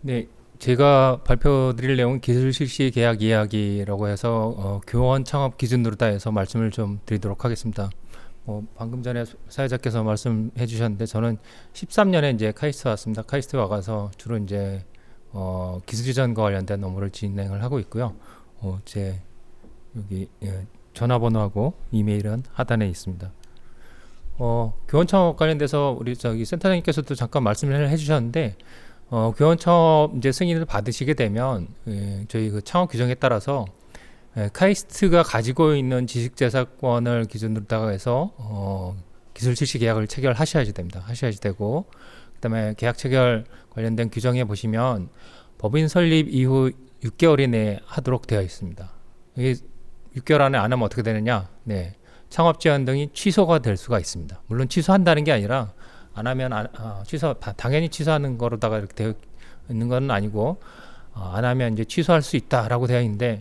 네, 제가 발표드릴 내용은 기술 실시 계약 이야기라고 해서 교원 창업 기준으로 다 해서 말씀을 좀 드리도록 하겠습니다. 방금 전에 사회자께서 말씀해 주셨는데 저는 13년에 이제 카이스트 왔습니다. 카이스트 와가서 주로 이제 기술 이전과 관련된 업무를 진행을 하고 있고요. 제 여기 전화번호하고 이메일은 하단에 있습니다. 교원 창업 관련돼서 우리 저기 센터장님께서도 잠깐 말씀을 해주셨는데 교원 창업 이제 승인을 받으시게 되면 저희 그 창업 규정에 따라서 카이스트가 가지고 있는 지식재산권을 기준으로 해서 기술 실시 계약을 체결하셔야지 됩니다. 하셔야지 되고 그다음에 계약 체결 관련된 규정에 보시면 법인 설립 이후 6개월 이내에 하도록 되어 있습니다. 이게 6개월 안에 안 하면 어떻게 되느냐? 네, 창업 제한 등이 취소가 될 수가 있습니다. 물론 취소한다는 게 아니라 안 하면 당연히 취소하는 거로다가 이렇게 되어 있는 건 아니고 안 하면 이제 취소할 수 있다라고 되어 있는데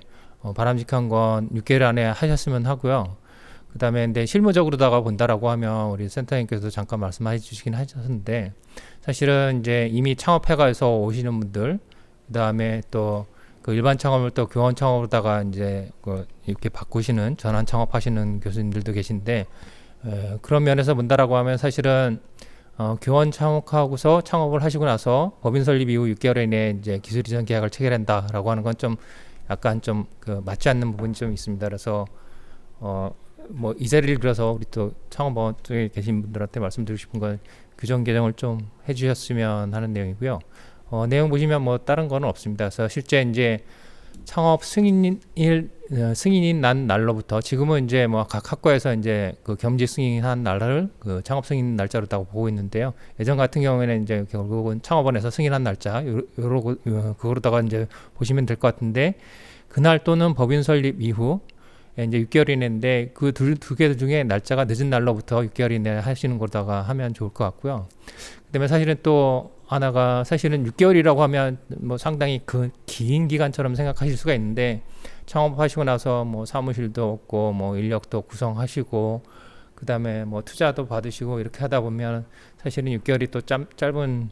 바람직한 건 6개월 안에 하셨으면 하고요. 그 다음에 근데 실무적으로다가 본다라고 하면 우리 센터님께서 잠깐 말씀해 주시긴 하셨는데 사실은 이제 이미 창업해가서 오시는 분들 그 다음에 또 그 일반 창업을 또 교원 창업으로다가 이제 이렇게 바꾸시는 전환 창업하시는 교수님들도 계신데 그런 면에서 본다라고 하면 사실은 교원 창업하고서 창업을 하시고 나서 법인 설립 이후 6개월 이내에 이제 기술 이전 계약을 체결한다라고 하는 건 좀 약간 좀 맞지 않는 부분이 좀 있습니다. 그래서 이 자리를 빌어서 우리 또 창업원 쪽에 계신 분들한테 말씀드리고 싶은 건 규정 개정을 좀 해주셨으면 하는 내용이고요. 내용 보시면 뭐 다른 거는 없습니다. 그래서 실제 이제 창업 승인이 난 날로부터 지금은 이제 뭐 각 학과에서 이제 그 겸직 승인한 날을 그 창업 승인 날짜로다고 보고 있는데요. 예전 같은 경우에는 이제 결국은 창업원에서 승인한 날짜 요러고 그거로다가 이제 보시면 될 것 같은데 그날 또는 법인 설립 이후 이제 6개월 이내인데 그 두 개 중에 날짜가 늦은 날로부터 6개월 이내 하시는 거다가 하면 좋을 것 같고요. 그다음에 사실은 또 하나가 사실은 6개월이라고 하면 뭐 상당히 긴 기간처럼 생각하실 수가 있는데 창업하시고 나서 뭐 사무실도 없고 뭐 인력도 구성하시고 그다음에 뭐 투자도 받으시고 이렇게 하다 보면 사실은 6개월이 또 짧은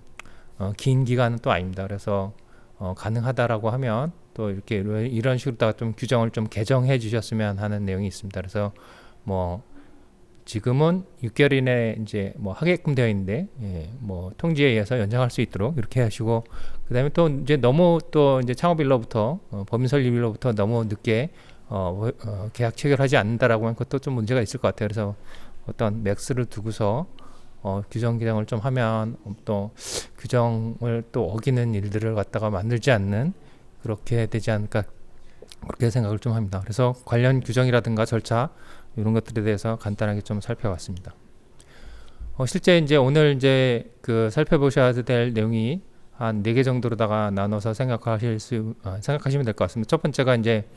긴 기간은 또 아닙니다. 그래서 가능하다라고 하면 또 이렇게 이런 식으로다가 좀 규정을 좀 개정해 주셨으면 하는 내용이 있습니다. 그래서 뭐 지금은 6개월 이내 이제 뭐 하게끔 되어 있는데 뭐 통지에 의해서 연장할 수 있도록 이렇게 하시고 그다음에 또 이제 너무 또 이제 창업일로부터 법인 설립일로부터 너무 늦게 계약 체결하지 않는다라고 하면 그것도 좀 문제가 있을 것 같아요. 그래서 어떤 맥스를 두고서 규정 개정을 좀 하면 또 규정을 또 어기는 일들을 갖다가 만들지 않는 그렇게 되지 않을까 그렇게 생각을 좀 합니다. 그래서 관련 규정이라든가 절차 이런 것들에 대해서 간단하게 좀 살펴봤습니다. 실제 이제 오늘 이제 살펴보셔야 될 내용이 한 4개 정도로다가 나눠서 생각하시면 될 것 같습니다. 첫 번째가 이제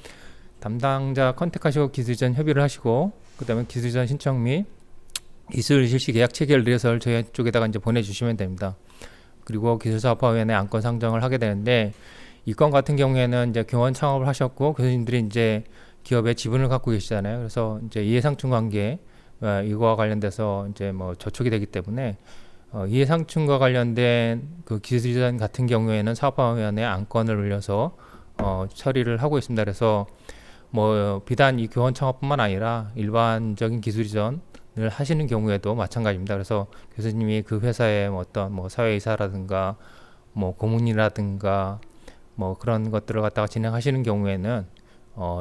담당자 컨택하시고 기술이전 협의를 하시고 그다음에 기술이전 신청 및 기술 실시 계약 체결 의뢰서를 저희 쪽에다가 이제 보내주시면 됩니다. 그리고 기술사업화위원회 안건 상정을 하게 되는데 이 건 같은 경우에는 이제 교원 창업을 하셨고 교수님들이 이제 기업의 지분을 갖고 계시잖아요. 그래서 이제 이해상충 관계 이거와 관련돼서 이제 뭐 저촉이 되기 때문에 이해상충과 관련된 그 기술이전 같은 경우에는 사업화위원회 안건을 올려서 처리를 하고 있습니다. 그래서 뭐 비단 이 교원 창업뿐만 아니라 일반적인 기술이전을 하시는 경우에도 마찬가지입니다. 그래서 교수님이 그 회사의 어떤 뭐 사회이사라든가 뭐 고문이라든가 뭐 그런 것들을 갖다가 진행하시는 경우에는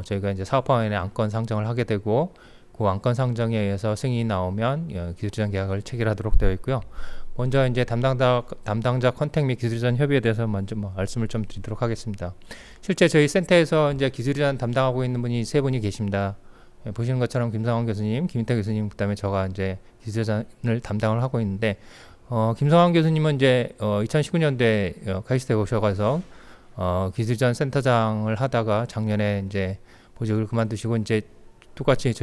저희가 이제 사업화위원회 안건 상정을 하게 되고 그 안건 상정에 의해서 승인이 나오면 기술이전 계약을 체결하도록 되어 있고요. 먼저 이제 담당자 컨택 및 기술이전 협의에 대해서 먼저 말씀을 좀 드리도록 하겠습니다. 실제 저희 센터에서 이제 기술이전 담당하고 있는 분이 3분이 계십니다. 보시는 것처럼 김성환 교수님, 김인태 교수님, 그다음에 저가 이제 기술이전을 담당을 하고 있는데 김성환 교수님은 이제 2019년도에 카이스트에 오셔가서 기술이전 센터장을 하다가 작년에 이제 보직을 그만두시고 이제 똑같이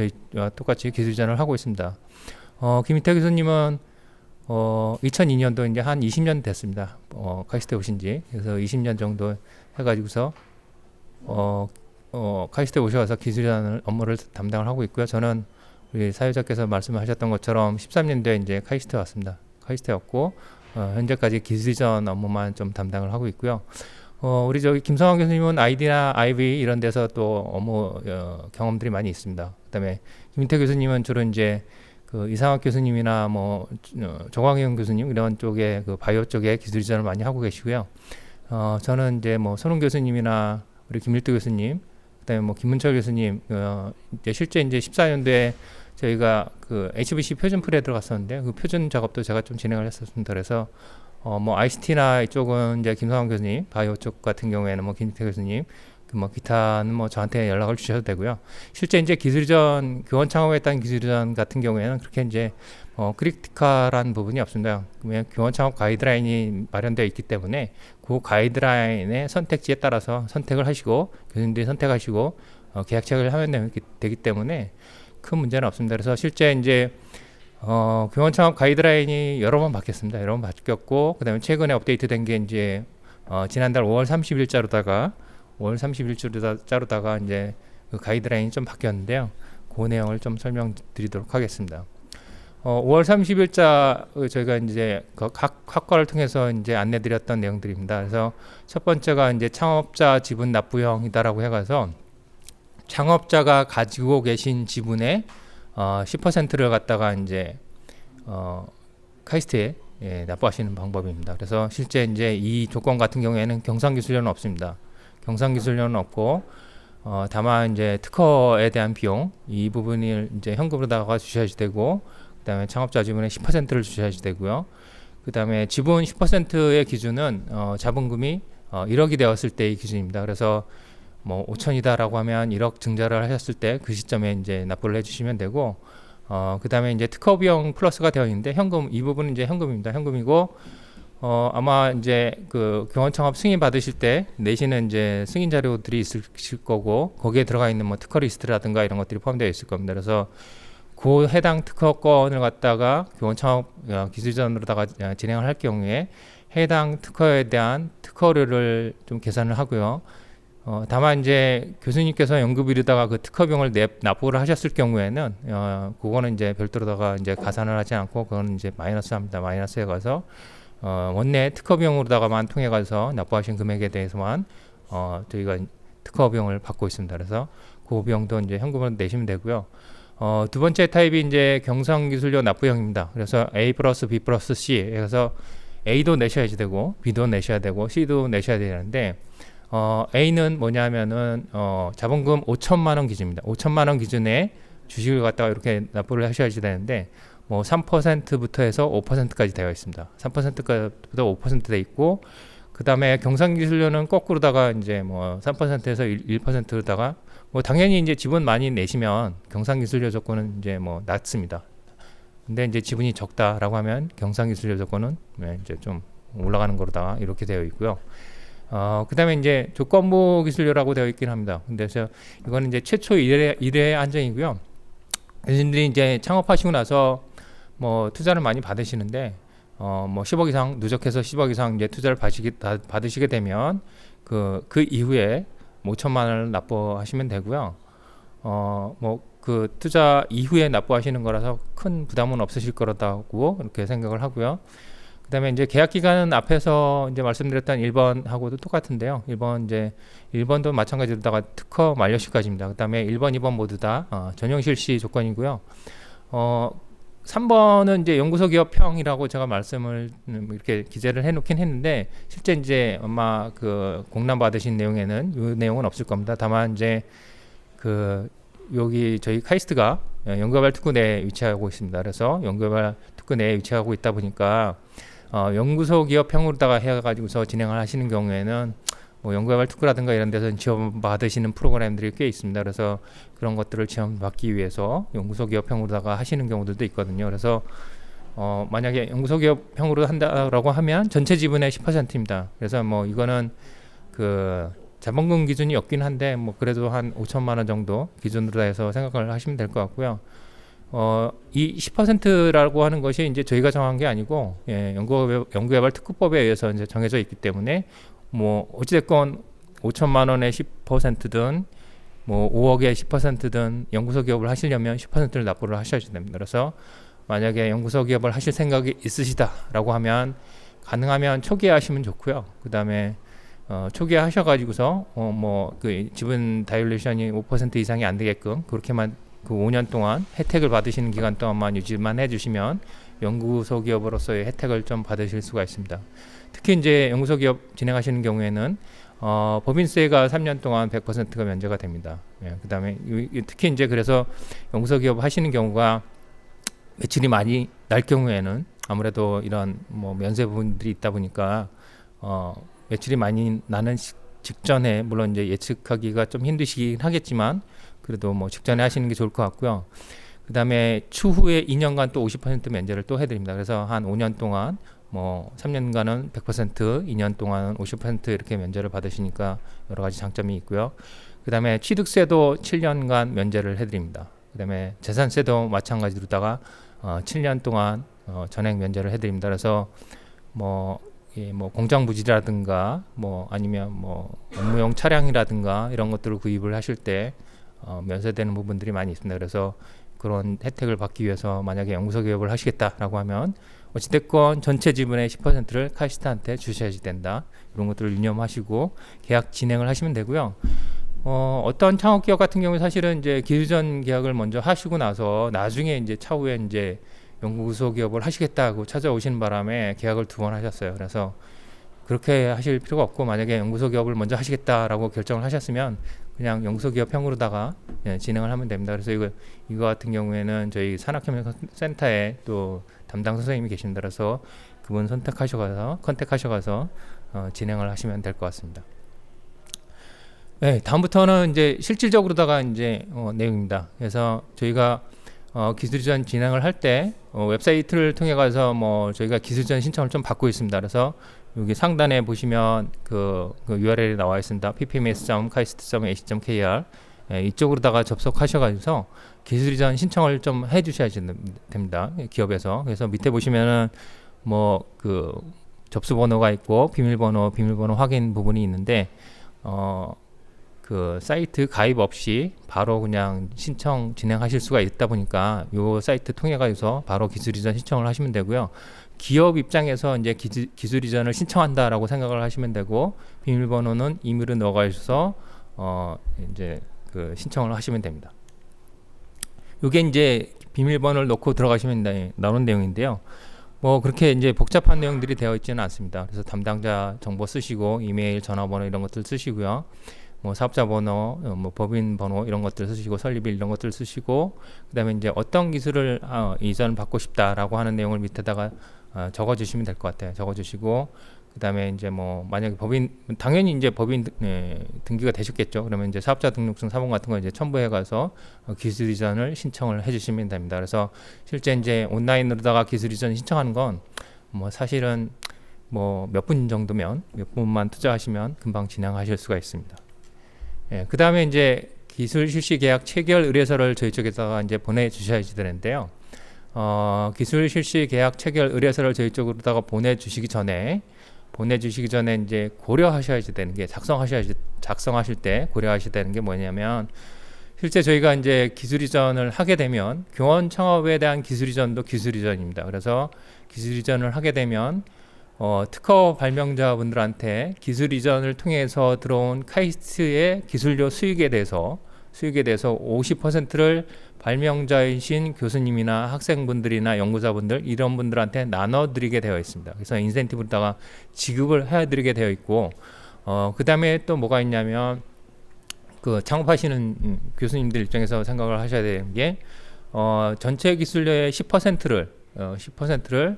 기술이전을 하고 있습니다. 김인태 교수님은 2002년도 이제 한 20년 됐습니다. 카이스트에 오신지. 그래서 20년 정도 해가지고서 카이스트에 오셔서 기술이전 업무를 담당을 하고 있고요. 저는 우리 사회자께서 말씀하셨던 것처럼 13년도에 이제 카이스트에 왔습니다. 카이스트에 왔고 현재까지 기술이전 업무만 좀 담당을 하고 있고요. 우리 저기 김성환 교수님은 아이디나 아이비 이런 데서 또 업무 경험들이 많이 있습니다. 그다음에 김인태 교수님은 주로 이제 그 이상학 교수님이나 뭐 조광영 교수님 이런 쪽에 그 바이오 쪽에 기술이전을 많이 하고 계시고요. 저는 이제 뭐 손흥 교수님이나 우리 김일두 교수님, 그다음에 뭐 김문철 교수님, 이제 실제 이제 14년도에 저희가 그 HBC 표준 풀에 들어갔었는데 그 표준 작업도 제가 좀 진행을 했었습니다. 그래서 뭐 ICT나 이쪽은 이제 김성환 교수님, 바이오 쪽 같은 경우에는 뭐 김태 교수님, 뭐 기타는 뭐 저한테 연락을 주셔도 되고요. 실제 이제 기술이전 교원 창업에 따른 기술이전 같은 경우에는 그렇게 이제 크리티컬한 부분이 없습니다. 그러면 교원 창업 가이드라인이 마련되어 있기 때문에 그 가이드라인의 선택지에 따라서 선택을 하시고 교수님들이 선택하시고 계약 체결을 하면 되기 때문에 큰 문제는 없습니다. 그래서 실제 이제 교원 창업 가이드라인이 여러 번 바뀌었습니다. 여러 번 바뀌었고 그다음에 최근에 업데이트된 게 이제 지난달 5월 30일자로다가 이제 그 가이드라인이 좀 바뀌었는데요. 그 내용을 좀 설명드리도록 하겠습니다. 5월 30일자 저희가 이제 각 학과를 통해서 이제 안내드렸던 내용들입니다. 그래서 첫 번째가 이제 창업자 지분 납부형이다라고 해가서 창업자가 가지고 계신 지분의 10%를 갖다가 이제 카이스트에 납부하시는 방법입니다. 그래서 실제 이제 이 조건 같은 경우에는 경상기술료는 없습니다. 경상기술료는 없고 다만 이제 특허에 대한 비용 이 부분을 이제 현금으로다가 주셔야지 되고 그다음에 창업자 지분의 10%를 주셔야지 되고요. 그다음에 지분 10%의 기준은 자본금이 1억이 되었을 때의 기준입니다. 그래서 뭐 5천이다라고 하면 1억 증자를 하셨을 때 그 시점에 이제 납부를 해주시면 되고 그다음에 이제 특허 비용 플러스가 되어 있는데 현금 이 부분은 이제 현금입니다. 현금이고 아마 이제 그 교원 창업 승인 받으실 때 내시는 이제 승인 자료들이 있을 거고 거기에 들어가 있는 뭐 특허 리스트라든가 이런 것들이 포함되어 있을 겁니다. 그래서 그 해당 특허권을 갖다가 교원 창업 기술전으로다가 진행을 할 경우에 해당 특허에 대한 특허료를 좀 계산을 하고요. 다만 이제 교수님께서 연구비로다가 그 특허비용을 납부를 하셨을 경우에는 그거는 이제 별도로다가 이제 가산을 하지 않고 그거는 이제 마이너스 합니다. 마이너스에 가서 원내 특허비용으로다가만 통해 가서 납부하신 금액에 대해서만 저희가 특허비용을 받고 있습니다. 그래서 그 비용도 이제 현금으로 내시면 되고요. 두 번째 타입이 이제 경상기술료 납부형입니다. 그래서 A 플러스 B 플러스 C 그래서 A도 내셔야지 되고 B도 내셔야 되고 C도 내셔야 되는데 A는 뭐냐면은 자본금 5천만 원 기준입니다. 5천만 원 기준에 주식을 갖다가 이렇게 납부를 하셔야지 되는데 뭐 3%부터 해서 5%까지 되어 있습니다. 3%부터 5% 돼 있고 그 다음에 경상기술료는 거꾸로다가 이제 뭐 3%에서 1%로다가 뭐 당연히 이제 지분 많이 내시면 경상기술료 조건은 이제 뭐 낮습니다. 근데 이제 지분이 적다라고 하면 경상기술료 조건은 이제 좀 올라가는 거로다가 이렇게 되어 있고요. 그 다음에 이제 조건부 기술료라고 되어 있긴 합니다. 근데 이거는 이제 최초 1회 안정이고요. 교수님들이 이제 창업하시고 나서 뭐 투자를 많이 받으시는데 뭐 10억 이상 누적해서 10억 이상 이제 투자를 받으시게 되면 그 이후에 5천만 원을 납부하시면 되고요. 뭐 그 투자 이후에 납부하시는 거라서 큰 부담은 없으실 거라고 이렇게 생각을 하고요. 그다음에 이제 계약 기간은 앞에서 이제 말씀드렸던 1번하고도 똑같은데요. 1번도 마찬가지로다가 특허 만료 시까지입니다. 그다음에 1번, 2번 모두 다 전용 실시 조건이고요. 3번은 이제 연구소 기업형이라고 제가 말씀을 이렇게 기재를 해놓긴 했는데 실제 이제 아마 그 공람 받으신 내용에는 이 내용은 없을 겁니다. 다만 이제 그 여기 저희 카이스트가 연구개발 특구 내에 위치하고 있습니다. 그래서 연구개발 특구 내에 위치하고 있다 보니까 연구소 기업형으로다가 해가지고서 진행을 하시는 경우에는 뭐 연구개발 특구라든가 이런 데서 지원 받으시는 프로그램들이 꽤 있습니다. 그래서 그런 것들을 지원 받기 위해서 연구소 기업형으로다가 하시는 경우들도 있거든요. 그래서 만약에 연구소 기업형으로 한다라고 하면 전체 지분의 10%입니다. 그래서 뭐 이거는 그 자본금 기준이 없긴 한데 뭐 그래도 한 5천만 원 정도 기준으로 해서 생각을 하시면 될 것 같고요. 이 10%라고 하는 것이 이제 저희가 정한 게 아니고 연구개발 특구법에 의해서 이제 정해져 있기 때문에 뭐 어찌됐건 5천만 원의 10%든 뭐 5억의 10%든 연구소 기업을 하시려면 10%를 납부를 하셔야 됩니다. 그래서 만약에 연구소 기업을 하실 생각이 있으시다라고 하면 가능하면 초기에 하시면 좋고요. 그 다음에 초기에 하셔가지고서 그 지분 다이룰레이션이 5% 이상이 안 되게끔 그렇게만 그 5년 동안 혜택을 받으시는 기간 동안만 유지만 해주시면 연구소 기업으로서의 혜택을 좀 받으실 수가 있습니다. 특히 이제 연구소 기업 진행하시는 경우에는 법인세가 3년 동안 100%가 면제가 됩니다. 예, 그 다음에 특히 이제 그래서 연구소 기업 하시는 경우가 매출이 많이 날 경우에는 아무래도 이런 면세 부분들이 있다 보니까 매출이 많이 나는 직전에 물론 이제 예측하기가 좀 힘드시긴 하겠지만 그래도 직전에 하시는 게 좋을 것 같고요. 그 다음에 추후에 2년간 또 50% 면제를 또 해드립니다. 그래서 한 5년 동안 3년간은 100%, 2년 동안은 50% 이렇게 면제를 받으시니까 여러 가지 장점이 있고요. 그 다음에 취득세도 7년간 면제를 해드립니다. 그 다음에 재산세도 마찬가지로다가 7년 동안 전액 면제를 해드립니다. 그래서 공장 부지라든가 아니면 업무용 차량이라든가 이런 것들을 구입을 하실 때 면세되는 부분들이 많이 있습니다. 그래서 그런 혜택을 받기 위해서 만약에 연구소 기업을 하시겠다라고 하면 어찌됐건 전체 지분의 10%를 카이스트한테 주셔야 된다. 이런 것들을 유념하시고 계약 진행을 하시면 되고요. 어떤 창업 기업 같은 경우에 사실은 이제 기술전 계약을 먼저 하시고 나서 나중에 이제 차후에 이제 연구소 기업을 하시겠다고 찾아오시는 바람에 계약을 2번 하셨어요. 그래서 그렇게 하실 필요가 없고 만약에 연구소 기업을 먼저 하시겠다라고 결정을 하셨으면 그냥 연구소 기업형으로다가 진행을 하면 됩니다. 그래서 이거 같은 경우에는 저희 산학협력센터에 또 담당 선생님이 계십니다. 그래서 그분 컨택하셔가서 진행을 하시면 될 것 같습니다. 네, 다음부터는 이제 실질적으로다가 이제 내용입니다. 그래서 저희가 기술이전 진행을 할 때 웹사이트를 통해 가서 저희가 기술이전 신청을 좀 받고 있습니다. 그래서 여기 상단에 보시면 그 URL이 나와 있습니다. ppms.kaist.ac.kr 이쪽으로다가 접속하셔가지고 기술이전 신청을 좀 해주셔야 됩니다. 기업에서. 그래서 밑에 보시면은 그 접수번호가 있고 비밀번호 확인 부분이 있는데 그 사이트 가입 없이 바로 그냥 신청 진행하실 수가 있다 보니까 요 사이트 통해 가지고 바로 기술이전 신청을 하시면 되고요. 기업 입장에서 이제 기술 이전을 신청한다라고 생각을 하시면 되고 비밀번호는 임의로 넣어가셔서 이제 그 신청을 하시면 됩니다. 이게 이제 비밀번호를 넣고 들어가시면 나오는 내용인데요. 그렇게 이제 복잡한 내용들이 되어 있지는 않습니다. 그래서 담당자 정보 쓰시고 이메일, 전화번호 이런 것들 쓰시고요. 사업자 번호, 법인 번호 이런 것들 쓰시고 설립일 이런 것들 쓰시고 그다음에 이제 어떤 기술을 이전 받고 싶다라고 하는 내용을 밑에다가 적어주시면 될 것 같아요. 적어주시고 그다음에 이제 만약에 당연히 이제 법인 등기가 되셨겠죠. 그러면 이제 사업자 등록증 사본 같은 거 이제 첨부해 가서 기술 이전을 신청을 해주시면 됩니다. 그래서 실제 이제 온라인으로다가 기술 이전 신청하는 건 사실은 몇 분 정도면 몇 분만 투자하시면 금방 진행하실 수가 있습니다. 예, 그 다음에 이제 기술 실시 계약 체결 의뢰서를 저희 쪽에다가 이제 보내주셔야 되는데요. 기술 실시 계약 체결 의뢰서를 저희 쪽으로다가 보내주시기 전에 이제 고려하셔야 되는 게 작성하실 때 고려하셔야 되는 게 뭐냐면 실제 저희가 이제 기술 이전을 하게 되면 교원 창업에 대한 기술 이전도 기술 이전입니다. 그래서 기술 이전을 하게 되면 특허 발명자분들한테 기술 이전을 통해서 들어온 카이스트의 기술료 수익에 대해서 50%를 발명자이신 교수님이나 학생분들이나 연구자분들 이런 분들한테 나눠드리게 되어 있습니다. 그래서 인센티브로다가 지급을 해드리게 되어 있고 그 다음에 또 뭐가 있냐면 그 창업하시는 교수님들 입장에서 생각을 하셔야 되는 게 전체 기술료의 10%를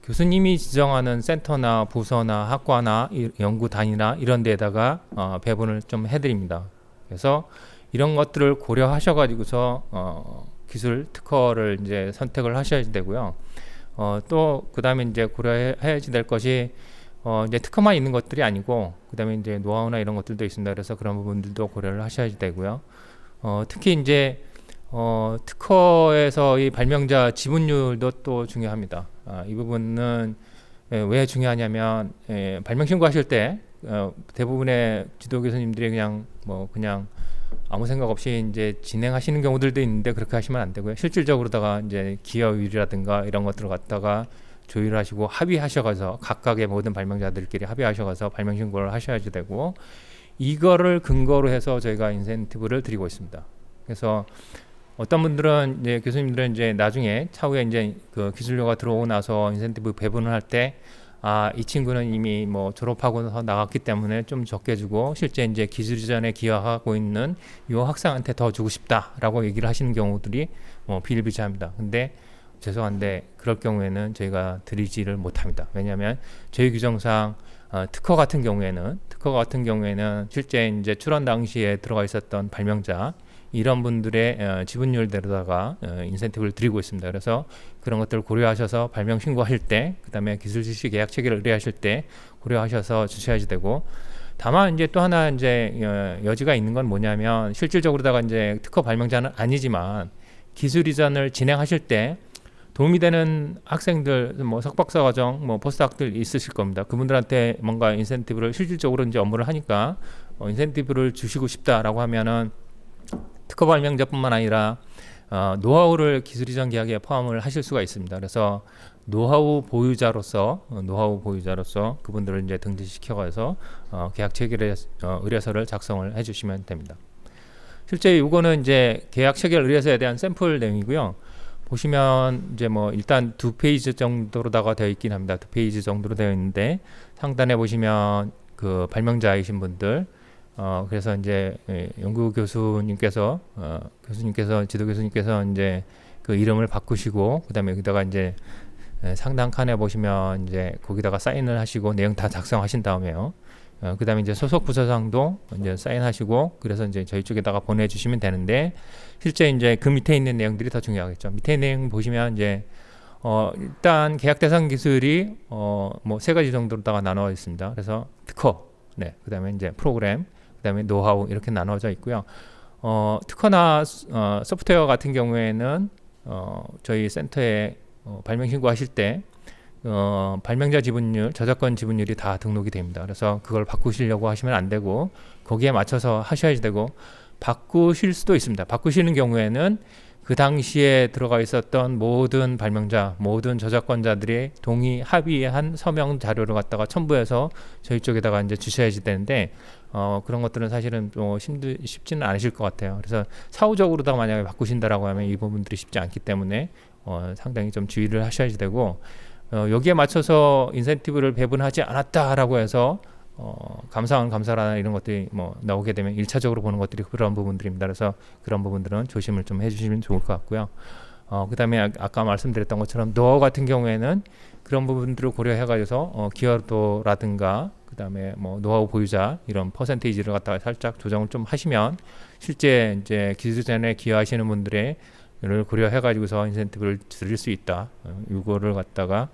교수님이 지정하는 센터나 부서나 학과나 연구단이나 이런 데에다가 배분을 좀 해드립니다. 그래서 이런 것들을 고려하셔가지고서 기술 특허를 이제 선택을 하셔야 되고요. 또 그다음에 이제 고려해야지 될 것이 이제 특허만 있는 것들이 아니고 그다음에 이제 노하우나 이런 것들도 있습니다. 그래서 그런 부분들도 고려를 하셔야 되고요. 특히 이제 특허에서 이 발명자 지분율도 또 중요합니다. 이 부분은 왜 중요하냐면 발명 신고하실 때 대부분의 지도 교수님들이 그냥 아무 생각 없이 이제 진행하시는 경우들도 있는데 그렇게 하시면 안 되고요. 실질적으로다가 이제 기여율이라든가 이런 것들을 갖다가 조율하시고 합의하셔가서 각각의 모든 발명자들끼리 합의하셔가서 발명 신고를 하셔야지 되고, 이거를 근거로 해서 저희가 인센티브를 드리고 있습니다. 그래서 어떤 분들은 이제 교수님들은 이제 나중에 차후에 이제 그 기술료가 들어오고 나서 인센티브 배분을 할 때, 이 친구는 이미 뭐 졸업하고 나갔기 때문에 좀 적게 주고 실제 이제 기술이전에 기여하고 있는 이 학생한테 더 주고 싶다라고 얘기를 하시는 경우들이 비일비재합니다. 근데 죄송한데 그럴 경우에는 저희가 드리지를 못합니다. 왜냐하면 저희 규정상 특허 같은 경우에는 실제 이제 출원 당시에 들어가 있었던 발명자 이런 분들의 지분율대로다가 인센티브를 드리고 있습니다. 그래서 그런 것들을 고려하셔서 발명 신고하실 때, 그 다음에 기술 실시 계약 체계를 의뢰하실 때 고려하셔서 주셔야지 되고, 다만 이제 또 하나 이제 여지가 있는 건 뭐냐면, 실질적으로다가 이제 특허 발명자는 아니지만 기술 이전을 진행하실 때 도움이 되는 학생들, 뭐 석박사 과정, 뭐 포스닥들 있으실 겁니다. 그분들한테 뭔가 인센티브를 실질적으로 이제 업무를 하니까 인센티브를 주시고 싶다라고 하면은 특허 발명자뿐만 아니라 노하우를 기술 이전 계약에 포함을 하실 수가 있습니다. 그래서 노하우 보유자로서 그분들을 이제 등재시켜가서 계약 체결 의뢰서를 작성을 해주시면 됩니다. 실제 이거는 이제 계약 체결 의뢰서에 대한 샘플 내용이고요. 보시면 이제 뭐 일단 2페이지 정도로다가 되어 있긴 합니다. 2페이지 정도로 되어 있는데 상단에 보시면 그 발명자이신 분들, 그래서 이제 연구 교수님께서 지도 교수님께서 이제 그 이름을 바꾸시고, 그다음에 여기다가 이제 상단 칸에 보시면 이제 거기다가 사인을 하시고 내용 다 작성하신 다음에요. 그다음에 이제 소속 부서장도 이제 사인하시고, 그래서 이제 저희 쪽에다가 보내주시면 되는데, 실제 이제 그 밑에 있는 내용들이 더 중요하겠죠. 밑에 내용 보시면 이제 일단 계약 대상 기술이 뭐 세 가지 정도로다가 나눠 있습니다. 그래서 특허, 그다음에 이제 프로그램, 그다음에 노하우 이렇게 나눠져 있고요. 특허나 소프트웨어 같은 경우에는 저희 센터에 발명 신고하실 때 발명자 지분율, 저작권 지분율이 다 등록이 됩니다. 그래서 그걸 바꾸시려고 하시면 안 되고 거기에 맞춰서 하셔야지 되고, 바꾸실 수도 있습니다. 바꾸시는 경우에는 그 당시에 들어가 있었던 모든 발명자, 모든 저작권자들이 동의 합의한 서명 자료를 갖다가 첨부해서 저희 쪽에다가 이제 주셔야지 되는데, 그런 것들은 사실은 좀 쉽지는 않으실 것 같아요. 그래서 사후적으로다 만약에 바꾸신다라고 하면 이 부분들이 쉽지 않기 때문에 상당히 좀 주의를 하셔야지 되고, 여기에 맞춰서 인센티브를 배분하지 않았다라고 해서 감사라나 이런 것들이 뭐 나오게 되면 1차적으로 보는 것들이 그런 부분들입니다. 그래서 그런 부분들은 조심을 좀 해주시면 좋을 것 같고요. 그 다음에 아까 말씀드렸던 것처럼 노하우 같은 경우에는 그런 부분들을 고려해가지고 기여도라든가 그 다음에 뭐 노하우 보유자 이런 퍼센테이지를 갖다가 살짝 조정을 좀 하시면 실제 이제 기술전에 기여하시는 분들의 를 고려해가지고서 인센티브를 드릴 수 있다. 이거를 갖다가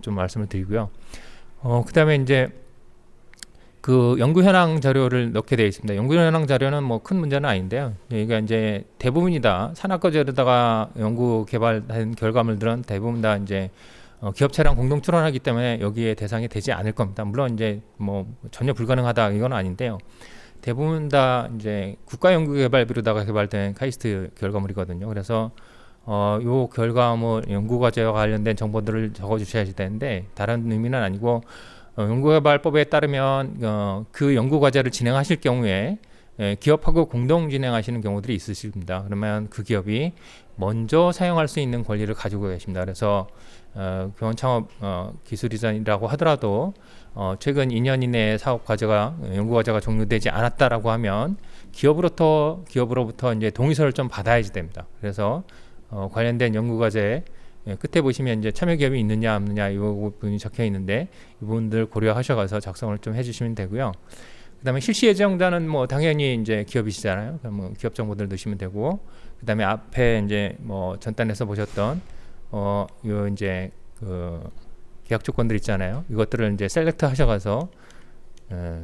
좀 말씀을 드리고요. 그 다음에 이제 그 연구 현황 자료를 넣게 되어 있습니다. 연구 현황 자료는 뭐 큰 문제는 아닌데요. 여기가 이제 대부분이 다 산학과제로다가 연구 개발한 결과물들은 대부분 다 이제 기업체랑 공동 출원하기 때문에 여기에 대상이 되지 않을 겁니다. 물론 이제 뭐 전혀 불가능하다 이건 아닌데요. 대부분 다 이제 국가연구개발비로다가 개발된 카이스트 결과물이거든요. 그래서 요 결과물 연구과제와 관련된 정보들을 적어주셔야 되는데, 다른 의미는 아니고 연구개발법에 따르면 그 연구과제를 진행하실 경우에 기업하고 공동 진행하시는 경우들이 있으십니다. 그러면 그 기업이 먼저 사용할 수 있는 권리를 가지고 계십니다. 그래서 교원 창업 기술 이전이라고 하더라도 최근 2년 이내에 사업 과제가 연구 과제가 종료되지 않았다라고 하면 기업으로부터 이제 동의서를 좀 받아야지 됩니다. 그래서 관련된 연구 과제 끝에 보시면 이제 참여 기업이 있느냐 없느냐 이 부분이 적혀 있는데, 이 부분들 고려하셔서 작성을 좀 해주시면 되고요. 그다음에 실시 예정자는 뭐 당연히 이제 기업이시잖아요. 그럼 뭐 기업 정보들 넣으시면 되고, 그다음에 앞에 이제 뭐 전단에서 보셨던 요 이제 그 계약 조건들 있잖아요. 이것들을 이제 셀렉트 하셔가서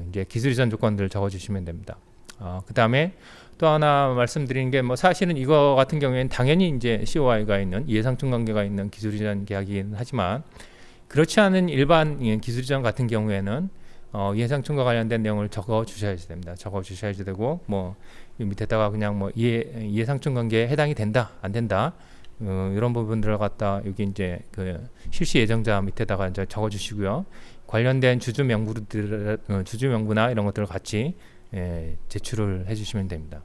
이제 기술 이전 조건들 적어주시면 됩니다. 그다음에 또 하나 말씀드리는 게 뭐 사실은 이거 같은 경우에는 당연히 이제 COI가 있는 이해상충 관계가 있는 기술 이전 계약이긴 하지만, 그렇지 않은 일반 기술 이전 같은 경우에는 이해상충과 관련된 내용을 적어 주셔야 됩니다. 적어 주셔야 되고, 뭐 밑에다가 그냥 뭐 이해상충 관계에 해당이 된다 안 된다 이런 부분들을 갖다 여기 이제 그 실시 예정자 밑에다가 이제 적어주시고요. 관련된 주주 명부나 이런 것들을 같이 제출을 해주시면 됩니다.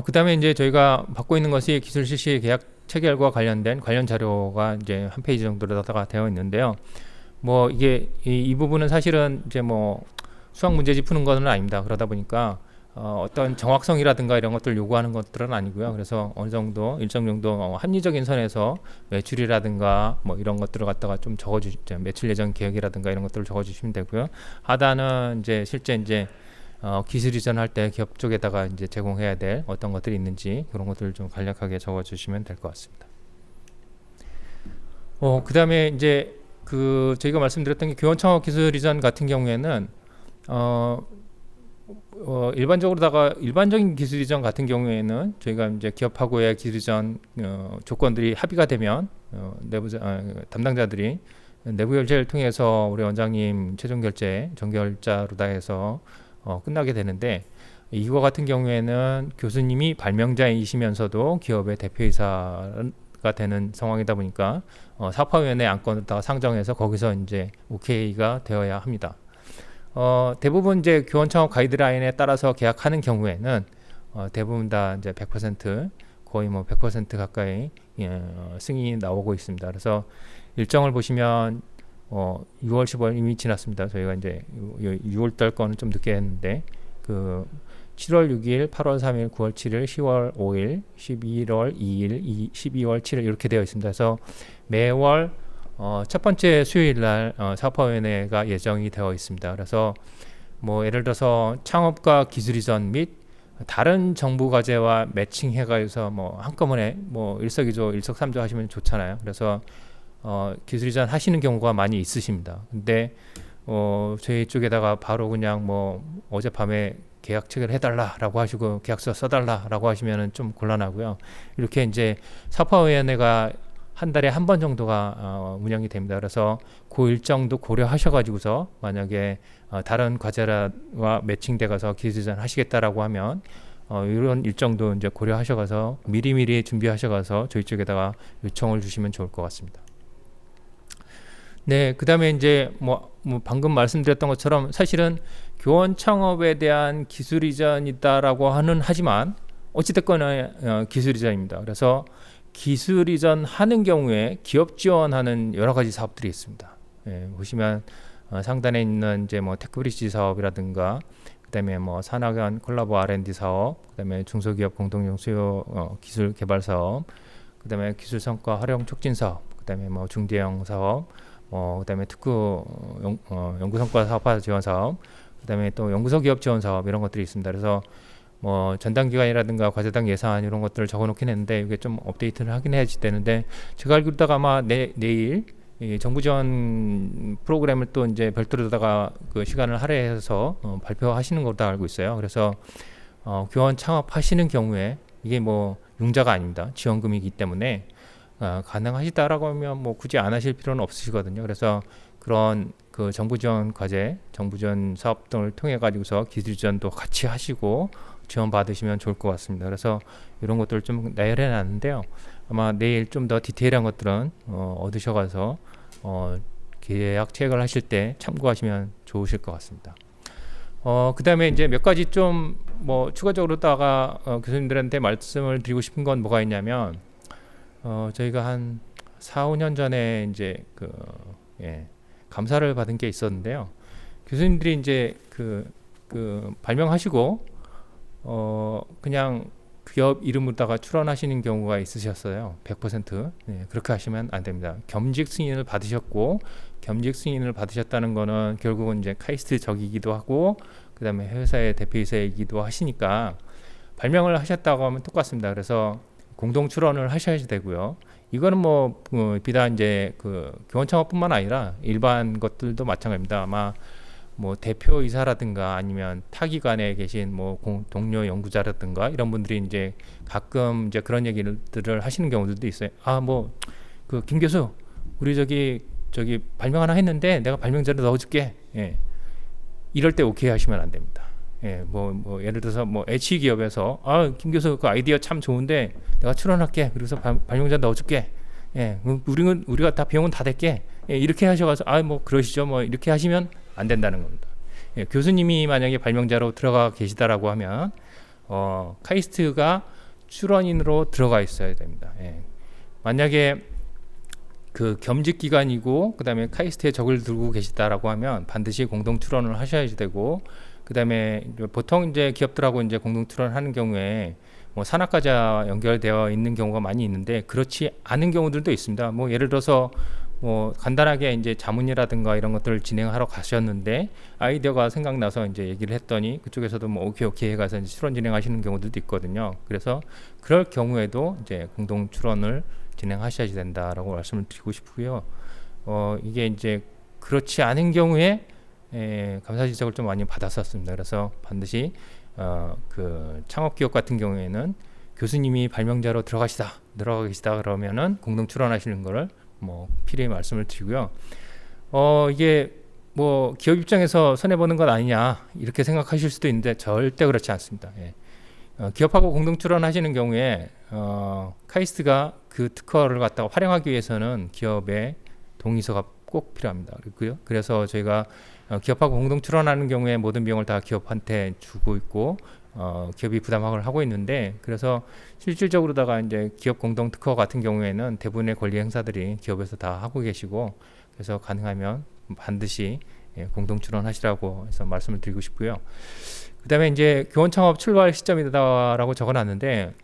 그 다음에 이제 저희가 받고 있는 것이 기술 실시 계약 체결과 관련된 관련 자료가 이제 한 페이지 정도로다가 되어 있는데요. 뭐 이게 이 부분은 사실은 이제 뭐 수학 문제집 푸는 것은 아닙니다. 그러다 보니까 어떤 정확성이라든가 이런 것들 요구하는 것들은 아니고요. 그래서 어느 정도 일정 정도 합리적인 선에서 매출이라든가 뭐 이런 것들을 갖다가 좀 적어주시죠. 매출 예정 계획이라든가 이런 것들을 적어주시면 되고요. 하단은 이제 실제 이제 기술 이전할 때 기업 쪽에다가 이제 제공해야 될 어떤 것들이 있는지 그런 것들을 좀 간략하게 적어주시면 될 것 같습니다. 그 다음에 이제 그 저희가 말씀드렸던 게 교원 창업 기술 이전 같은 경우에는 일반적인 기술 이전 같은 경우에는 저희가 이제 기업하고의 기술 이전 조건들이 합의가 되면 담당자들이 내부 결제를 통해서 우리 원장님 최종 결제 정결자로 다 해서 끝나게 되는데, 이거 같은 경우에는 교수님이 발명자이시면서도 기업의 대표이사가 되는 상황이다 보니까 사업화위원회 안건을 상정해서 거기서 이제 OK가 되어야 합니다. 대부분 이제 교원 창업 가이드라인에 따라서 계약하는 경우에는 대부분 다 이제 100% 거의 뭐 100% 가까이 승인이 나오고 있습니다. 그래서 일정을 보시면 6월 15일 이미 지났습니다. 저희가 이제 6월달 거는 좀 늦게 했는데 그 7월 6일, 8월 3일, 9월 7일, 10월 5일, 11월 2일, 12월 7일 이렇게 되어 있습니다. 그래서 매월 첫 번째 수요일 날 사업화위원회가 예정이 되어 있습니다. 그래서 뭐 예를 들어서 창업과 기술 이전 및 다른 정부 과제와 매칭해가지고 뭐 한꺼번에 뭐 일석이조, 일석삼조 하시면 좋잖아요. 그래서 기술 이전 하시는 경우가 많이 있으십니다. 근데 저희 쪽에다가 바로 그냥 뭐 어젯밤에 계약 체결 해달라라고 하시고 계약서 써달라라고 하시면은 좀 곤란하고요. 이렇게 이제 사업화위원회가 한 달에 한 번 정도가 운영이 됩니다. 그래서 그 일정도 고려하셔가지고서 만약에 다른 과제와 매칭돼 가서 기술 이전 하시겠다라고 하면 이런 일정도 이제 고려하셔가서 미리미리 준비하셔가서 저희 쪽에다가 요청을 주시면 좋을 것 같습니다. 네, 그 다음에 이제 뭐 방금 말씀드렸던 것처럼 사실은 교원 창업에 대한 기술 이전이다라고 하지만 어찌됐거나 기술 이전입니다. 그래서 기술 이전 하는 경우에 기업 지원하는 여러 가지 사업들이 있습니다. 보시면 상단에 있는 이제 뭐 테크브릿지 사업이라든가, 그다음에 뭐 산학연 콜라보 R&D 사업, 그다음에 중소기업 공동용 수요 기술 개발 사업, 그다음에 기술 성과 활용 촉진 사업, 그다음에 뭐 중대형 사업, 그다음에 특구 연구 성과 사업화 지원 사업, 그다음에 또 연구소 기업 지원 사업 이런 것들이 있습니다. 그래서 뭐 전당 기간이라든가 과제당 예산 이런 것들을 적어놓긴 했는데 이게 좀 업데이트를 하긴 해야 되는데, 제가 알기로다가 아마 내일 이 정부 지원 프로그램을 또 이제 별도로다가 그 시간을 할애해서 발표하시는 걸로 다 알고 있어요. 그래서 교원 창업하시는 경우에 이게 뭐 융자가 아닙니다. 지원금이기 때문에 가능하시다라고 하면 뭐 굳이 안 하실 필요는 없으시거든요. 그래서 그런 그 정부 지원 과제, 정부 지원 사업 등을 통해 가지고서 기술 지원도 같이 하시고 지원 받으시면 좋을 것 같습니다. 그래서 이런 것들을 좀 나열해 놨는데요. 아마 내일 좀 더 디테일한 것들은 얻으셔가서 계약 체결을 하실 때 참고하시면 좋으실 것 같습니다. 그 다음에 이제 몇 가지 좀 뭐 추가적으로다가 교수님들한테 말씀을 드리고 싶은 건 뭐가 있냐면, 저희가 한 4, 5년 전에 이제 감사를 받은 게 있었는데요. 교수님들이 이제 그 발명하시고 그냥 기업 이름으로다가 출원하시는 경우가 있으셨어요. 100%. 그렇게 하시면 안 됩니다. 겸직 승인을 받으셨고, 겸직 승인을 받으셨다는 거는 결국은 이제 카이스트 적이기도 하고, 그 다음에 회사의 대표이사이기도 하시니까 발명을 하셨다고 하면 똑같습니다. 그래서 공동 출원을 하셔야 되고요. 이거는 뭐 비단 이제 그 교원 창업뿐만 아니라 일반 것들도 마찬가지입니다. 아마 뭐 대표이사라든가 아니면 타기관에 계신 뭐 동료 연구자라든가 이런 분들이 이제 가끔 이제 그런 얘기들을 하시는 경우들도 있어요. 뭐 그 김 교수, 우리 저기 발명 하나 했는데 내가 발명자를 넣어줄게. 이럴 때 오케이 하시면 안 됩니다. 예, 뭐 예를 들어서 뭐 H 기업에서 김 교수 그 아이디어 참 좋은데 내가 출원할게. 그래서 발명자 넣어줄게. 예, 우리가 다 비용은 다 댈게. 예, 이렇게 하셔가서 뭐 그러시죠. 뭐 이렇게 하시면 안 된다는 겁니다. 예, 교수님이 만약에 발명자로 들어가 계시다라고 하면 카이스트가 출원인으로 들어가 있어야 됩니다. 예. 만약에 그 겸직 기관이고 그다음에 카이스트에 적을 들고 계시다라고 하면 반드시 공동 출원을 하셔야 되고, 그다음에 보통 이제 기업들하고 이제 공동 출원하는 경우에 뭐 산학과자 연결되어 있는 경우가 많이 있는데 그렇지 않은 경우들도 있습니다. 뭐 예를 들어서 뭐 간단하게 이제 자문이라든가 이런 것들을 진행하러 가셨는데 아이디어가 생각나서 이제 얘기를 했더니 그쪽에서도 뭐 오케이 해가서 이제 출원 진행하시는 경우들도 있거든요. 그래서 그럴 경우에도 이제 공동 출원을 진행하셔야 된다라고 말씀을 드리고 싶고요. 이게 이제 그렇지 않은 경우에 감사 지적을 좀 많이 받았었습니다. 그래서 반드시 그 창업기업 같은 경우에는 교수님이 발명자로 들어가 계시다 그러면은 공동 출원하시는 거를 뭐 필히 말씀을 드리고요. 이게 뭐 기업 입장에서 손해 보는 것 아니냐 이렇게 생각하실 수도 있는데 절대 그렇지 않습니다. 예. 기업하고 공동 출원하시는 경우에 카이스트가 그 특허를 갖다가 활용하기 위해서는 기업의 동의서가 꼭 필요합니다. 그래서 저희가 기업하고 공동 출원하는 경우에 모든 비용을 다 기업한테 주고 있고 기업이 부담을 하고 있는데, 그래서 실질적으로다가 이제 기업 공동 특허 같은 경우에는 대부분의 권리 행사들이 기업에서 다 하고 계시고, 그래서 가능하면 반드시 공동 출원하시라고 해서 말씀을 드리고 싶고요. 그 다음에 이제 교원 창업 출발 시점이다라고 적어놨는데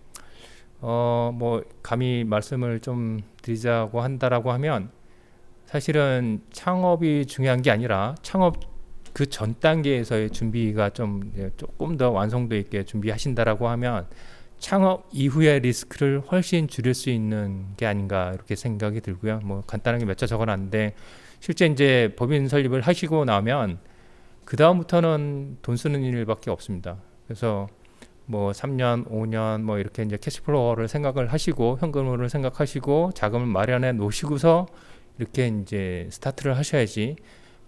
뭐 감히 말씀을 좀 드리자고 한다라고 하면 사실은 창업이 중요한 게 아니라 창업 그 전 단계에서의 준비가 조금 더 완성도 있게 준비하신다라고 하면 창업 이후의 리스크를 훨씬 줄일 수 있는 게 아닌가 이렇게 생각이 들고요. 뭐 간단하게 몇 자 적어놨는데 실제 이제 법인 설립을 하시고 나면 그 다음부터는 돈 쓰는 일밖에 없습니다. 그래서 뭐 3년, 5년 뭐 이렇게 이제 캐시플로우를 생각을 하시고 현금으로 생각하시고 자금을 마련해 놓으시고서 이렇게 이제 스타트를 하셔야지,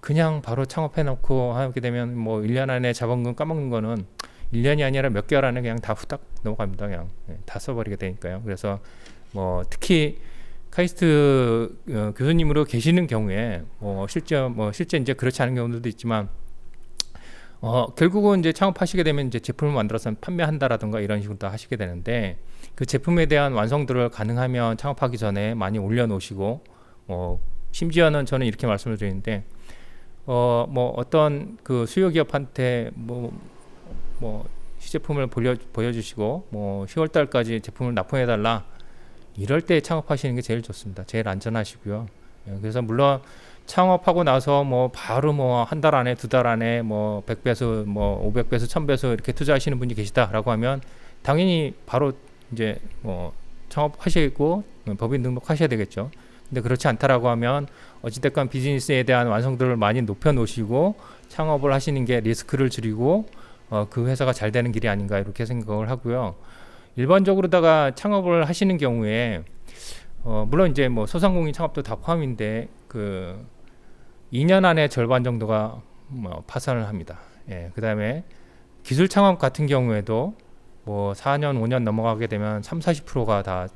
그냥 바로 창업해 놓고 하게 되면 뭐 1년 안에 자본금 까먹는 거는 1년이 아니라 몇 개월 안에 그냥 다 후딱 넘어갑니다. 그냥 다 써버리게 되니까요. 그래서 뭐 특히 카이스트 교수님으로 계시는 경우에 실제 이제 그렇지 않은 경우들도 있지만 결국은 이제 창업하시게 되면 이제 제품을 만들어서 판매한다라든가 이런 식으로 다 하시게 되는데, 그 제품에 대한 완성도를 가능하면 창업하기 전에 많이 올려놓으시고, 심지어는 저는 이렇게 말씀을 드리는데, 뭐 어떤 그 수요 기업한테 뭐 시제품을 보여주시고 뭐 10월 달까지 제품을 납품해달라 이럴 때 창업하시는 게 제일 좋습니다. 제일 안전하시고요. 그래서 물론 창업하고 나서 뭐 바로 뭐 한 달 안에 두 달 안에 뭐 100배수 뭐 500배수 1000배수 이렇게 투자하시는 분이 계시다라고 하면 당연히 바로 이제 뭐 창업하시고 법인 등록하셔야 되겠죠. 근데 그렇지 않다라고 하면 어찌됐건 비즈니스에 대한 완성도를 많이 높여 놓으시고 창업을 하시는 게 리스크를 줄이고 그 회사가 잘 되는 길이 아닌가 이렇게 생각을 하고요. 일반적으로다가 창업을 하시는 경우에 물론 이제 뭐 소상공인 창업도 다 포함인데 그 2년 안에 절반 정도가 파산을 합니다. 그 다음에 기술 창업 같은 경우에도 뭐 4년 5년 넘어가게 되면 30-40%가 다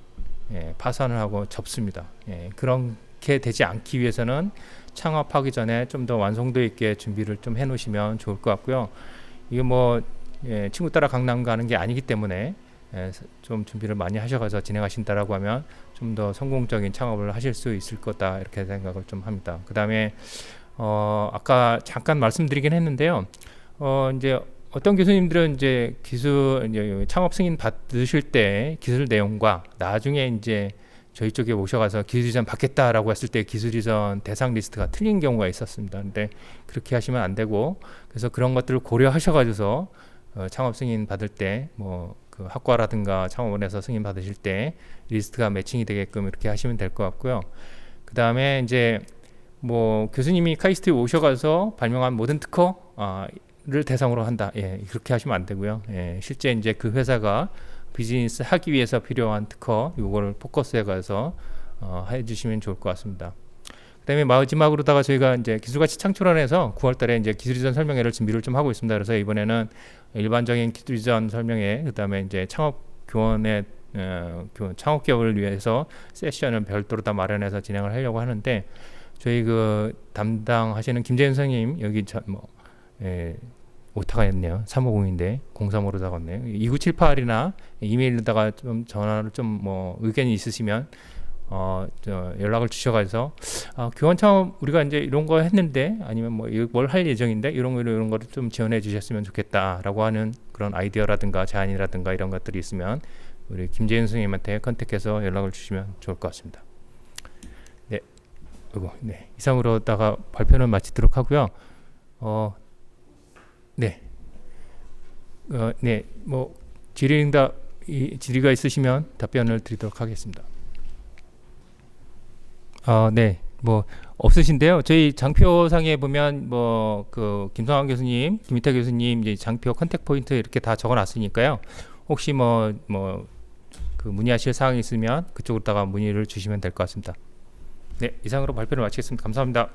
파산을 하고 접습니다. 그렇게 되지 않기 위해서는 창업하기 전에 좀 더 완성도 있게 준비를 좀 해놓으시면 좋을 것 같고요. 이게 뭐 친구 따라 강남 가는 게 아니기 때문에 좀 준비를 많이 하셔가지고 진행하신다라고 하면 좀 더 성공적인 창업을 하실 수 있을 거다 이렇게 생각을 좀 합니다. 그 다음에 아까 잠깐 말씀드리긴 했는데요. 이제 어떤 교수님들은 이제 창업 승인 받으실 때 기술 내용과 나중에 이제 저희 쪽에 오셔가서 기술이전 받겠다라고 했을 때 기술이전 대상 리스트가 틀린 경우가 있었습니다. 근데 그렇게 하시면 안 되고, 그래서 그런 것들을 고려하셔가지고서 창업 승인 받을 때 뭐 그 학과라든가 창업원에서 승인 받으실 때 리스트가 매칭이 되게끔 이렇게 하시면 될 것 같고요. 그 다음에 이제 뭐 교수님이 카이스트에 오셔가서 발명한 모든 특허를 대상으로 한다. 그렇게 하시면 안 되고요. 실제 이제 그 회사가 비즈니스 하기 위해서 필요한 특허, 요거를 포커스해 가서 해주시면 좋을 것 같습니다. 그 그다음에 마지막으로다가 저희가 이제 기술가치 창출원에서 9월달에 이제 기술이전 설명회를 준비를 좀 하고 있습니다. 그래서 이번에는 일반적인 기술이전 설명회, 그다음에 이제 창업 교원의 창업 기업을 위해서 세션을 별도로 다 마련해서 진행을 하려고 하는데, 저희 그 담당하시는 김재현 선생님 여기 오타가 있네요. 350인데 03으로 적었네요. 2978이나 이메일로다가 좀 전화를 좀 뭐 의견이 있으시면 연락을 주셔가지고 교원 창업 우리가 이제 이런 거 했는데, 아니면 뭐 뭘 할 예정인데 이런 거를 좀 지원해 주셨으면 좋겠다라고 하는 그런 아이디어라든가 제안이라든가 이런 것들이 있으면 우리 김재현 선생님한테 컨택해서 연락을 주시면 좋을 것 같습니다. 네, 네, 이상으로다가 발표는 마치도록 하고요. 네, 네, 뭐 질의가 있으시면 답변을 드리도록 하겠습니다. 네, 뭐 없으신데요. 저희 장표상에 보면 뭐 그 김성환 교수님, 김희태 교수님 이제 장표 컨택 포인트 이렇게 다 적어놨으니까요. 혹시 그 문의하실 사항이 있으면 그쪽으로다가 문의를 주시면 될 것 같습니다. 네, 이상으로 발표를 마치겠습니다. 감사합니다.